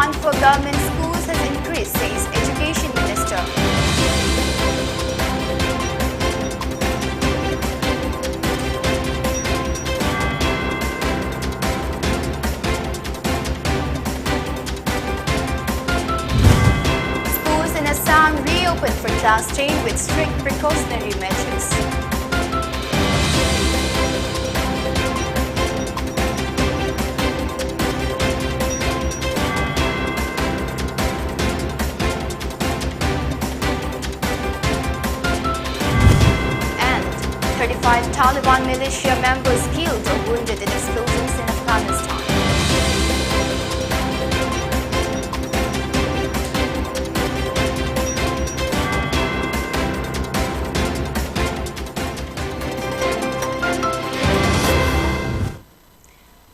demand for government schools has increased, says Education Minister. Schools in Assam reopened for class 10 with strict precautionary measures. And 35 Taliban militia members killed or wounded in explosions in Afghanistan.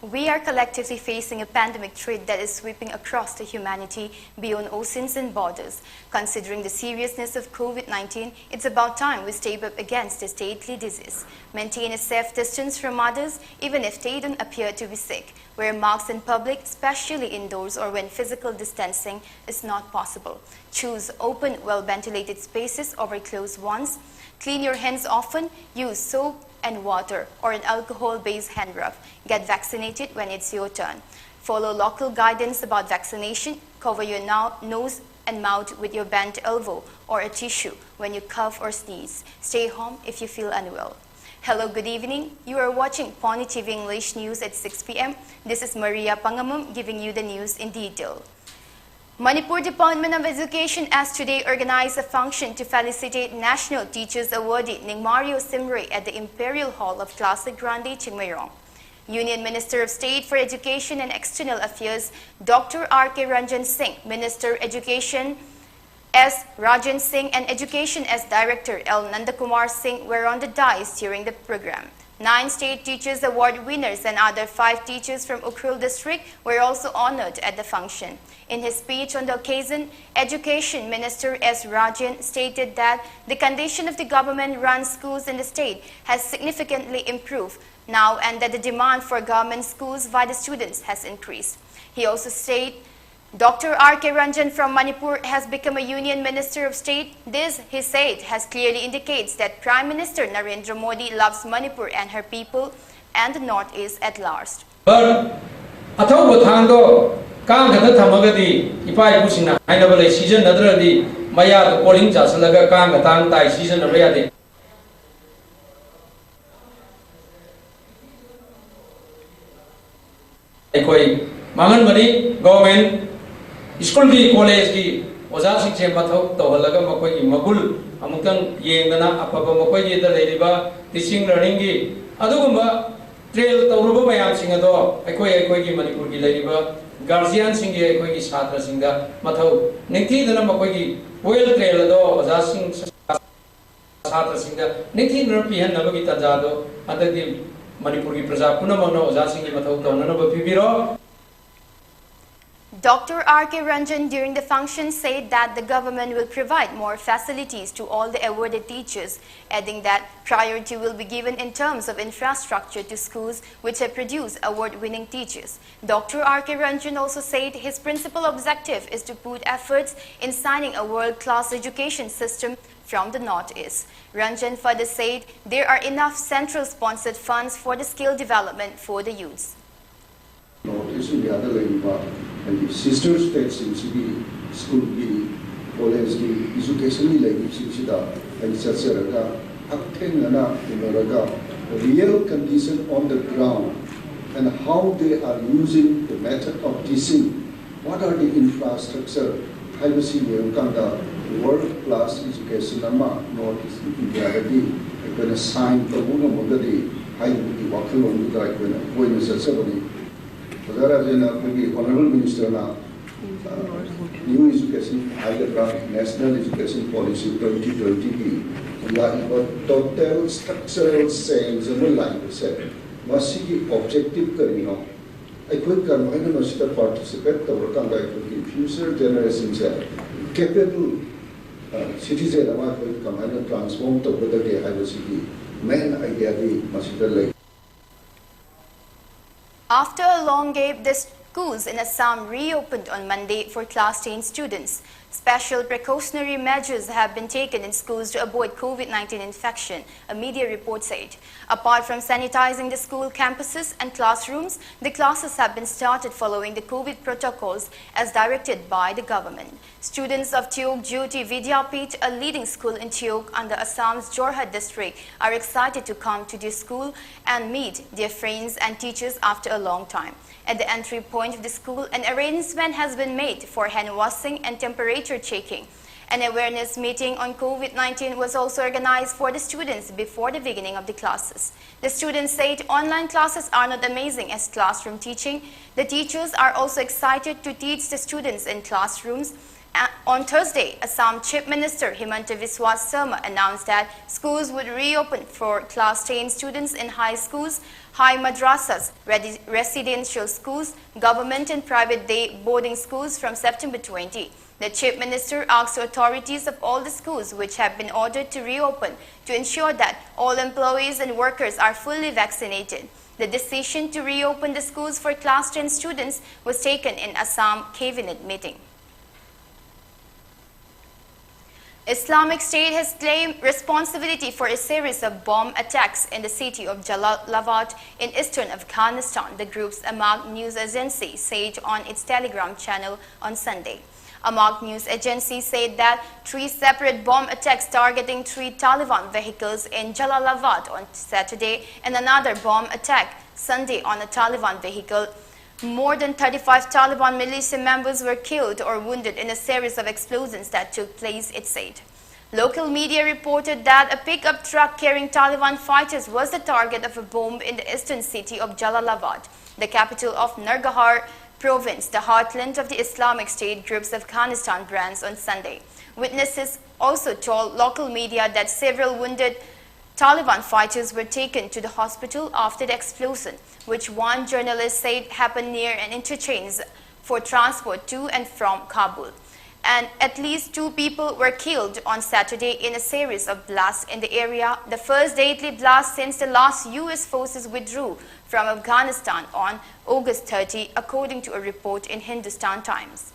We are collectively facing a pandemic threat that is sweeping across the humanity beyond oceans and borders. Considering the seriousness of COVID-19, it's about time we step up against this deadly disease. Maintain a safe distance from others, even if they don't appear to be sick. Wear masks in public, especially indoors or when physical distancing is not possible. Choose open, well-ventilated spaces over closed ones. Clean your hands often. Use soap and water or an alcohol-based hand rub. Get vaccinated when it's your turn. Follow local guidance about vaccination. Cover your nose and mouth with your bent elbow or a tissue when you cough or sneeze. Stay home if you feel unwell. Hello, good evening. You are watching PONYTV English News at 6 p.m. This is Maria Pangamum giving you the news in detail. Manipur Department of Education has today organized a function to felicitate National Teachers Awardee Ningmario Simre at the Imperial Hall of Classic Grande, Chingmairong. Union Minister of State for Education and External Affairs, Dr. R.K. Ranjan Singh, Minister Education S. Rajan Singh and Education S. Director L. Nandakumar Singh were on the dais during the program. 9 State Teachers Award winners and other 5 teachers from Ukhrul district were also honored at the function. In his speech on the occasion, Education Minister S. Rajan stated that the condition of the government-run schools in the state has significantly improved now and that the demand for government schools by the students has increased. He also stated Dr. R.K. Ranjan from Manipur has become a Union Minister of State. This, he said, has clearly indicates that Prime Minister Narendra Modi loves Manipur and her people and the Northeast at large. School ki college ki oja sikche mathau tohalaga makoi magul amukang yengana apapa makoi yeda leiriba teaching learning gi adugumba trail tawruba mayam singado ekoi ki manipur ki leiriba guardian singi ekoi ki chhatra singda mathau ningthi dana makoi ki well trail do oja sing chhatra singda ningthi dana pihan nabagi tanjado adagi manipur ki praja punamana oja singi mathau tonana ba pibiro. Dr. R.K. Ranjan during the function said that the government will provide more facilities to all the awarded teachers, adding that priority will be given in terms of infrastructure to schools which have produced award-winning teachers. Dr. R.K. Ranjan also said his principal objective is to put efforts in signing a world-class education system from the Northeast. Ranjan further said there are enough central-sponsored funds for the skill development for the youths. And the sister states in city school ki college ki education like sida and sasaraka akthengana inaraga real condition on the ground and how they are using the method of teaching, what are the infrastructure privacy kanda world class education nama Northeast India di ekona sign tabuna modadi hai di wakhilon da ekona koina sasabani. Honorable Minister now, New Education, National Education Policy 2020 total structural change in the language. Masiki objective karino. I could come participate to future generations capable citizen could come and transform the main idea the After a long gap, this Schools in Assam reopened on Monday for Class 10 students. Special precautionary measures have been taken in schools to avoid COVID-19 infection, a media report said. Apart from sanitizing the school campuses and classrooms, the classes have been started following the COVID protocols as directed by the government. Students of Tiok Jyoti Vidyapith, a leading school in Tiok under Assam's Jorhat district, are excited to come to their school and meet their friends and teachers after a long time. At the entry point of the school, an arrangement has been made for hand washing and temperature checking. An awareness meeting on COVID-19 was also organized for the students before the beginning of the classes. The students said online classes are not amazing as classroom teaching. The teachers are also excited to teach the students in classrooms. On Thursday, Assam Chief Minister Himanta Biswa Sarma announced that schools would reopen for Class 10 students in high schools, high madrasas, residential schools, government and private day boarding schools from September 20. The Chief Minister asked authorities of all the schools which have been ordered to reopen to ensure that all employees and workers are fully vaccinated. The decision to reopen the schools for Class 10 students was taken in Assam Cabinet meeting. Islamic State has claimed responsibility for a series of bomb attacks in the city of Jalalabad in eastern Afghanistan, the group's Amaq news agency said on its Telegram channel on Sunday. Amaq news agency said that 3 separate bomb attacks targeting 3 Taliban vehicles in Jalalabad on Saturday and another bomb attack Sunday on a Taliban vehicle. More than 35 Taliban militia members were killed or wounded in a series of explosions that took place, it said. Local media reported that a pickup truck carrying Taliban fighters was the target of a bomb in the eastern city of Jalalabad, the capital of Nangarhar province, the heartland of the Islamic State group's Afghanistan branch on Sunday. Witnesses also told local media that several wounded Taliban fighters were taken to the hospital after the explosion, which one journalist said happened near an interchange for transport to and from Kabul. And at least 2 people were killed on Saturday in a series of blasts in the area, the first deadly blast since the last U.S. forces withdrew from Afghanistan on August 30, according to a report in Hindustan Times.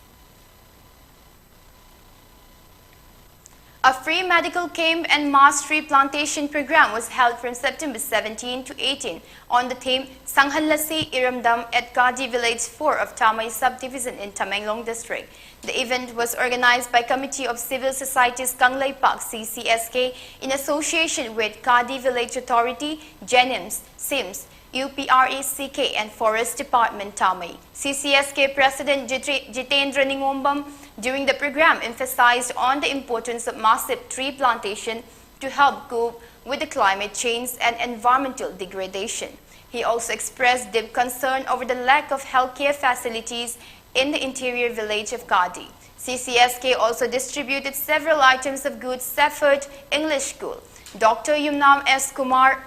A free medical camp and mass tree plantation program was held from September 17 to 18 on the theme Sanghalasi Iramdam at Kadi Village 4 of Tamai subdivision in Tamenglong district. The event was organized by Committee of Civil Societies Kanglai Park CCSK in association with Kadi Village Authority, Jenims, SIMS, UPRACK and Forest Department Tamai. CCSK President Jitendra Ningombam during the program emphasized on the importance of massive tree plantation to help cope with the climate change and environmental degradation. He also expressed deep concern over the lack of healthcare facilities in the interior village of Kadi. CCSK also distributed several items of goods Safford English School. Dr. Yumnam S. Kumar,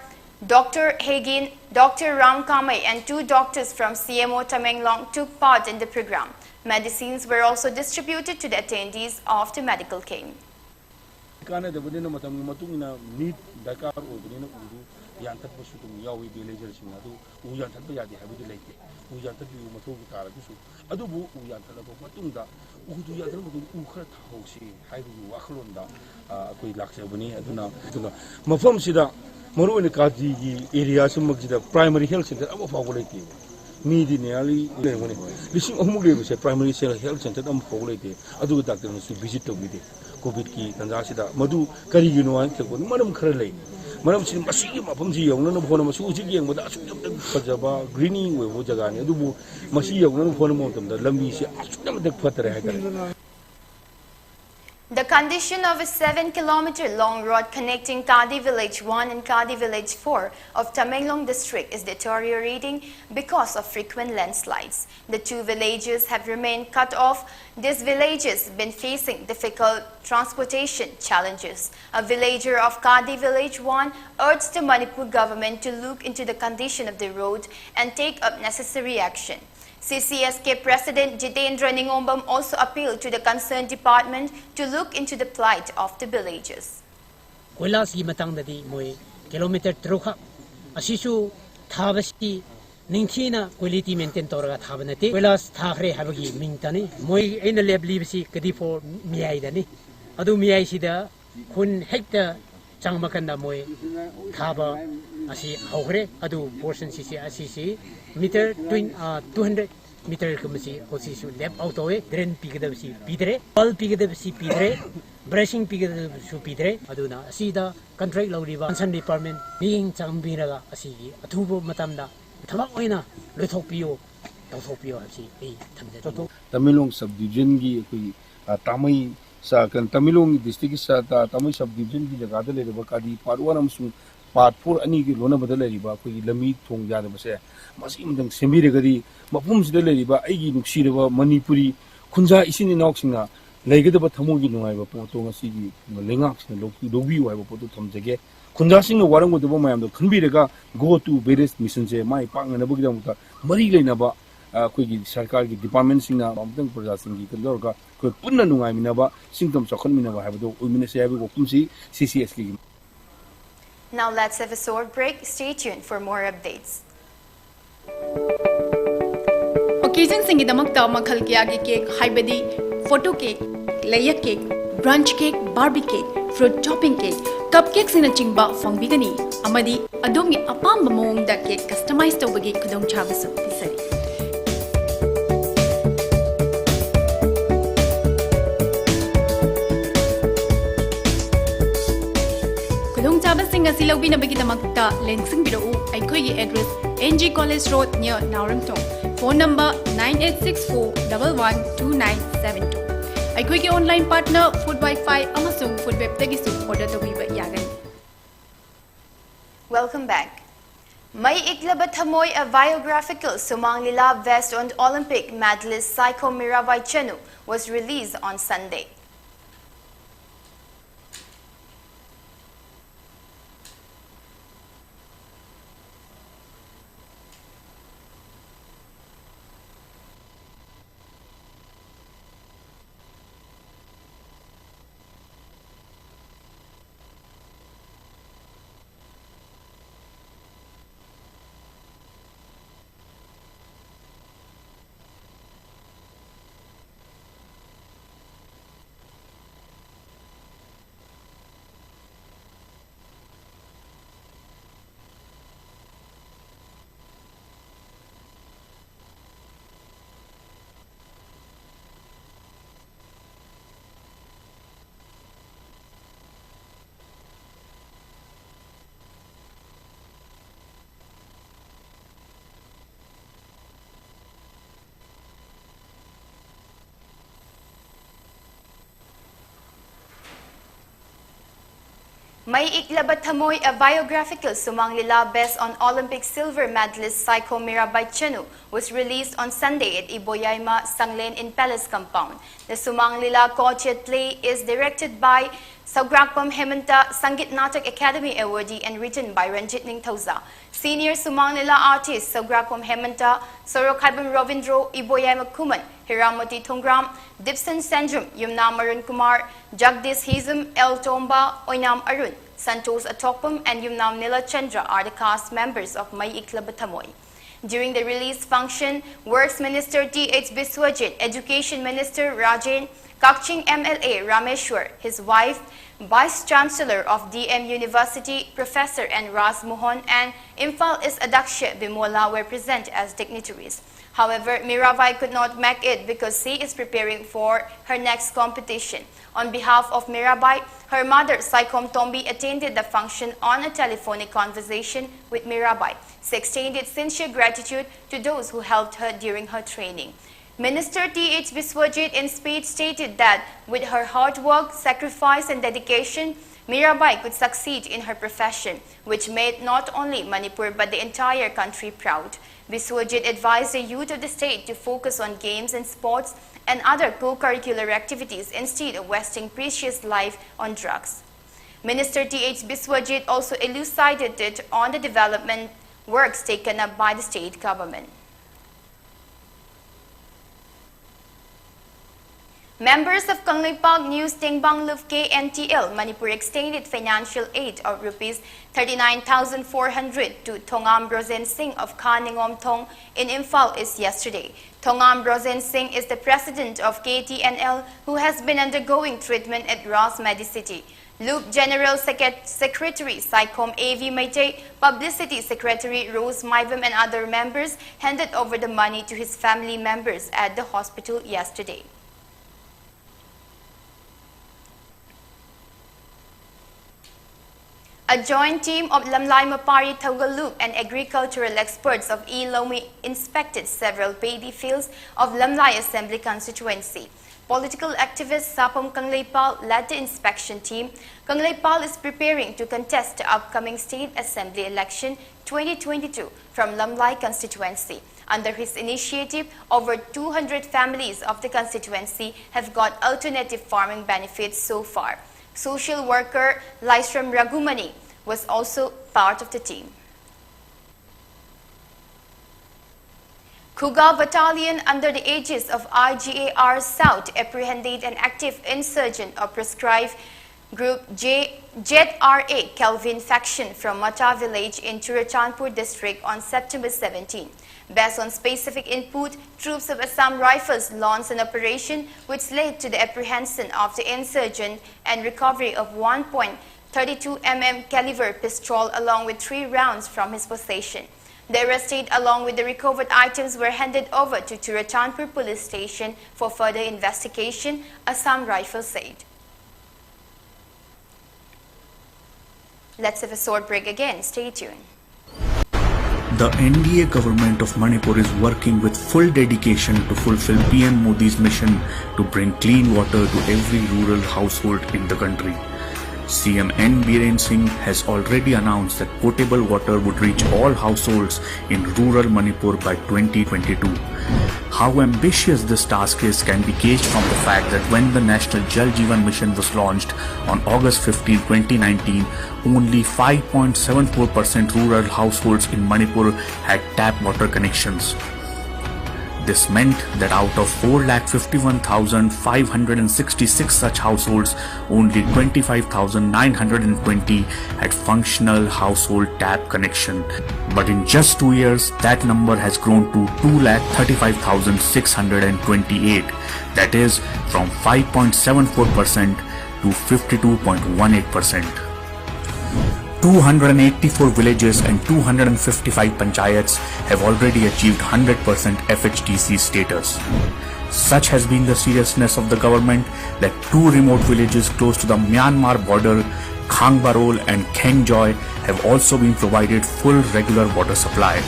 Dr. Hagin, Dr. Ram Kamai and 2 doctors from CMO Tamenglong took part in the program. Medicines were also distributed to the attendees of the medical camp. Primary health center Midi nearly listen of primary health center doctor visit to COVID key and Madu Kari Madam Curley. Madam Masi Mapamji, none of Honamasu, and Pajaba, greening with Wojagani, Dubu, Masi, none of Honamotum, the Lambi, the Pater. The condition of a 7-kilometer-long road connecting Kadi Village 1 and Kadi Village 4 of Tamenglong district is deteriorating because of frequent landslides. The 2 villages have remained cut off. These villages have been facing difficult transportation challenges. A villager of Kadi Village 1 urged the Manipur government to look into the condition of the road and take up necessary action. CCSK President Jitendra Ningombam also appealed to the concerned department to look into the plight of the villages. Koilasi matang dadi moi kilometer truka asisu thabasi Ningthina quality maintain toraga thabanati Velas thakre habagi mingtani moi aina lebli bisi kadi for miai dani adu miai sida kun hekta changmakanda moi thaba asi hogre adu portion sisi asisi meter 200 meter kamasi osisi lab out hoye drain pigada bisi pidre ball pigada bisi pidre brushing pigada su pidre aduna asida contract lawriba concern department being changbiraga asigi athubo matamda Tamang oina lethopio topio hasi ei thamja Tamilong subdivision gi koi tamai sa kan Tamilong district sa tamai subdivision gi jaga de le ba kadi part 1 amsung part 4 ani gi lona badal le ba koi lami thong ja de ba se masi mdang sembi re gari mapum sida le ba ai gi nuksi re ba manipuri khunja isin inok singa leige de ba thamo gi nungai ba poto ngasi gi lengak sin lobi wa ba poto thamjage Kunjasing warang mo debo mayam do khunbirega go to various missions je mai pang na bugida muta mari leina ba koi gi sarkar gi department sing na amtang praja sing gi kandor ga koi punna nungai mina ba singtom chakhan mina ba haibo umine se habi go kumsi CCS gi Now let's have a short break. Stay tuned for more updates. Occasion singidamakta makhal kya gi cake haibadi photo cake, layer cake, brunch cake, barbie cake, fruit topping cake Cupcakes in a chingba fongbigani, amadi adomgi apamba moongda cake customized tawbagi kudong chabasu pisari. Kudong chabasing asi lawbina bagi damakta lengsing bidou aikoi address NG College Road near Nauramtong. Phone number 9864112972. Aikoi online partner Food Wi-Fi amasung Food Web tagisu order tawiba yagani. Welcome back. Mai Iklaba Thamoy, a biographical Sumang Lila West and Olympic medalist Psycho Mirabai Chenu was released on Sunday. Mai Iklaba Thamoy, a biographical Sumang Lila based on Olympic silver medalist Psycho Mirabai Chenu, was released on Sunday at Iboyaima, Sanglen in Palace Compound. The Sumang Lila Kochit play is directed by Saugrakpam Hemanta, Sangit Natak Academy awardee and written by Ranjit Ningthauza. Senior Sumang Lila artists Saugrakpam Hemanta, Sorokaibam Ravindro, Iboyaima Kuman, Hiramati Thungram, Dipson Sendrum, Yumna Marun Kumar, Jagdish Hizam, El Tomba, Oinam Arun, Santos Atokpam and Yumnam Nila Chandra are the cast members of Mai Iklaba Thamoy. During the release function, Works Minister T.H. Biswajit, Education Minister Rajan, Kakching MLA Rameshwar, his wife, Vice Chancellor of DM University, Professor N. Ras Mohan, and Imphal is Adaksha Bimola were present as dignitaries. However, Mirabai could not make it because she is preparing for her next competition. On behalf of Mirabai, her mother, Saikom Tombi, attended the function on a telephonic conversation with Mirabai. She extended sincere gratitude to those who helped her during her training. Minister T.H. Biswajit in speech stated that with her hard work, sacrifice and dedication, Mirabai could succeed in her profession, which made not only Manipur but the entire country proud. Biswajit advised the youth of the state to focus on games and sports and other co-curricular activities instead of wasting precious life on drugs. Minister T.H. Biswajit also elucidated on the development works taken up by the state government. Members of Kanglipag News Tingbang Luv KNTL Manipur extended financial aid of rupees 39,400 to Thongam Brozen Singh of Kaningom Thong in Imphal East yesterday. Thongam Brozen Singh is the president of KTNL who has been undergoing treatment at Ras Medicity. Loop General Secretary Saikom A.V. Maitei, Publicity Secretary Rose Maivim and other members handed over the money to his family members at the hospital yesterday. A joint team of Lamlai Mapari Thogalup and agricultural experts of Ilomi inspected several paddy fields of Lamlai Assembly constituency. Political activist Sapam Kangleipal led the inspection team. Kangleipal is preparing to contest the upcoming State Assembly election 2022 from Lamlai constituency. Under his initiative, over 200 families of the constituency have got alternative farming benefits so far. Social worker Laisram Ragumani was also part of the team. Kuga Battalion under the aegis of IGAR South apprehended an active insurgent of prescribed Group ZRA Kelvin faction from Mata village in Churachandpur district on September 17. Based on specific input, troops of Assam Rifles launched an operation which led to the apprehension of the insurgent and recovery of 1.32 mm caliber pistol along with 3 rounds from his possession. The arrested along with the recovered items were handed over to Churachandpur police station for further investigation, Assam Rifles said. Let's have a short break again. Stay tuned. The NDA government of Manipur is working with full dedication to fulfill PM Modi's mission to bring clean water to every rural household in the country. CM N. Biren Singh has already announced that potable water would reach all households in rural Manipur by 2022. How ambitious this task is can be gauged from the fact that when the National Jal Jeevan Mission was launched on August 15, 2019, only 5.74% rural households in Manipur had tap water connections. This meant that out of 451,566 such households, only 25,920 had functional household tap connection. But in just 2 years, that number has grown to 235,628. That is from 5.74% to 52.18%. 284 villages and 255 panchayats have already achieved 100% FHTC status. Such has been the seriousness of the government that 2 remote villages close to the Myanmar border, Khangbarol and Khengjoy, have also been provided full regular water supply.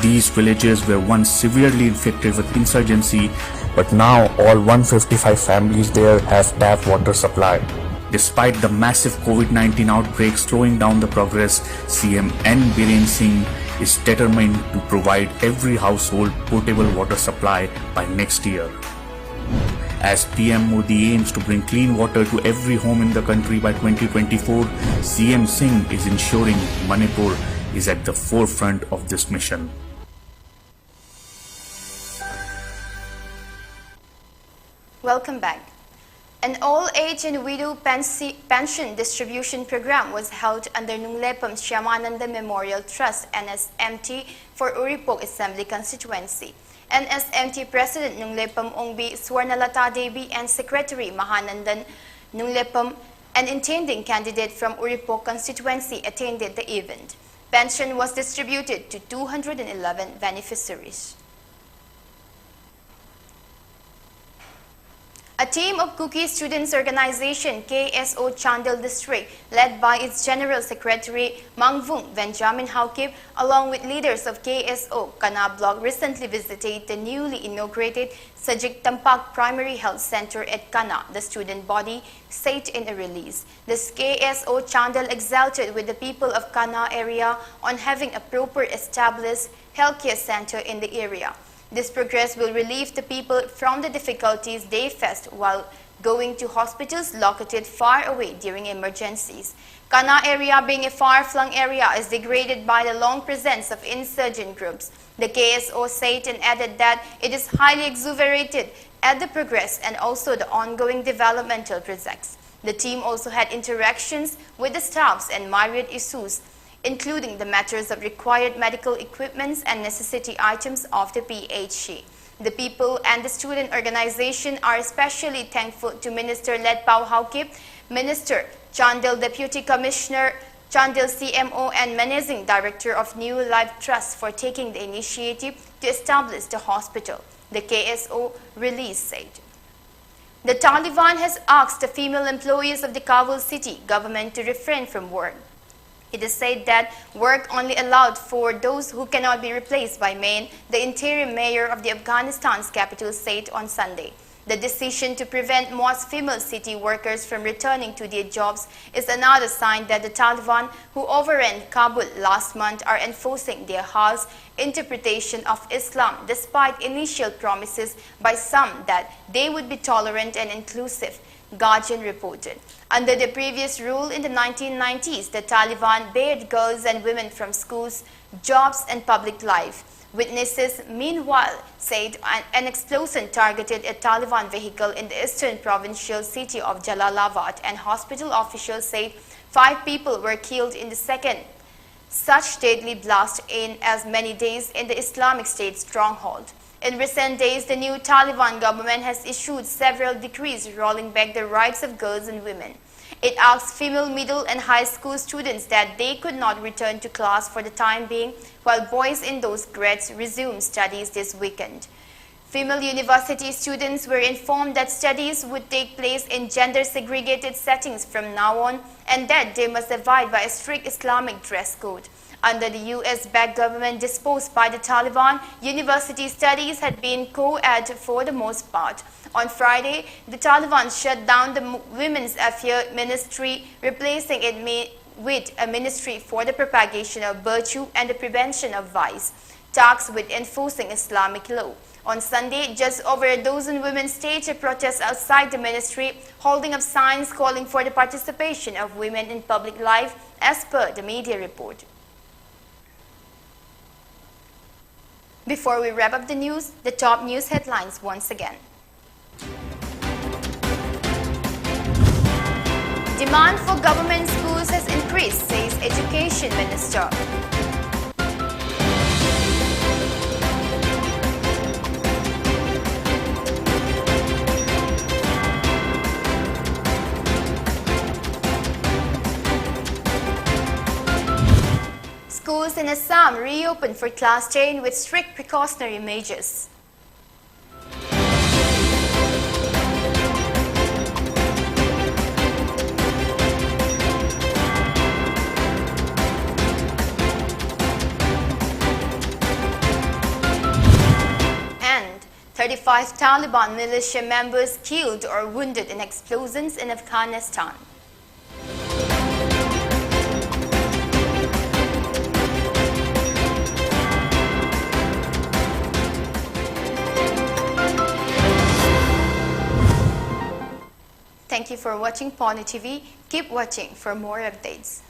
These villages were once severely infected with insurgency, but now all 155 families there have tap water supply. Despite the massive COVID-19 outbreak slowing down the progress, CM N. Biren Singh is determined to provide every household potable water supply by next year. As PM Modi aims to bring clean water to every home in the country by 2024, CM Singh is ensuring Manipur is at the forefront of this mission. Welcome back. An old-age and widow pension distribution program was held under Nunglepam Shyamananda Memorial Trust NSMT for Uripok Assembly constituency. NSMT President Nunglepam Ongbi Swarnalata Devi and Secretary Mahanandan Nunglepam, an intending candidate from Uripok constituency, attended the event. Pension was distributed to 211 beneficiaries. A team of Kuki Students Organization KSO Chandel District, led by its General Secretary Mangvung Benjamin Haukip, along with leaders of KSO Kana Block, recently visited the newly inaugurated Sajik Tampak Primary Health Center at Kana, the student body said in a release. This KSO Chandel exulted with the people of Kana area on having a proper established healthcare center in the area. This progress will relieve the people from the difficulties they faced while going to hospitals located far away during emergencies. Kana area, being a far-flung area, is degraded by the long presence of insurgent groups. The KSO said and added that it is highly exuberated at the progress and also the ongoing developmental projects. The team also had interactions with the staffs and myriad issues, including the matters of required medical equipments and necessity items of the PHC. The people and the student organization are especially thankful to Minister Led Pau Haukip, Minister Chandil Deputy Commissioner Chandil CMO and Managing Director of New Life Trust for taking the initiative to establish the hospital, the KSO release said. The Taliban has asked the female employees of the Kabul city government to refrain from work. It is said that work only allowed for those who cannot be replaced by men, the interim mayor of the Afghanistan's capital said on Sunday. The decision to prevent most female city workers from returning to their jobs is another sign that the Taliban, who overran Kabul last month, are enforcing their harsh interpretation of Islam despite initial promises by some that they would be tolerant and inclusive, Guardian reported. Under the previous rule in the 1990s, the Taliban barred girls and women from schools, jobs and public life. Witnesses, meanwhile, said an explosion targeted a Taliban vehicle in the eastern provincial city of Jalalabad, and hospital officials said 5 people were killed in the second such deadly blast in as many days in the Islamic State stronghold. In recent days, the new Taliban government has issued several decrees rolling back the rights of girls and women. It asked female middle and high school students that they could not return to class for the time being, while boys in those grades resumed studies this weekend. Female university students were informed that studies would take place in gender-segregated settings from now on and that they must abide by a strict Islamic dress code. Under the US-backed government disposed by the Taliban, university studies had been co-ed for the most part. On Friday, the Taliban shut down the Women's Affairs Ministry, replacing it with a ministry for the propagation of virtue and the prevention of vice, tasked with enforcing Islamic law. On Sunday, just over a dozen women staged a protest outside the ministry, holding up signs calling for the participation of women in public life, as per the media report. Before we wrap up the news, the top news headlines once again. Demand for government schools has increased, says Education Minister. Schools in Assam reopened for class 10 with strict precautionary measures. And 35 Taliban militia members killed or wounded in explosions in Afghanistan. Thank you for watching PONYTV. Keep watching for more updates.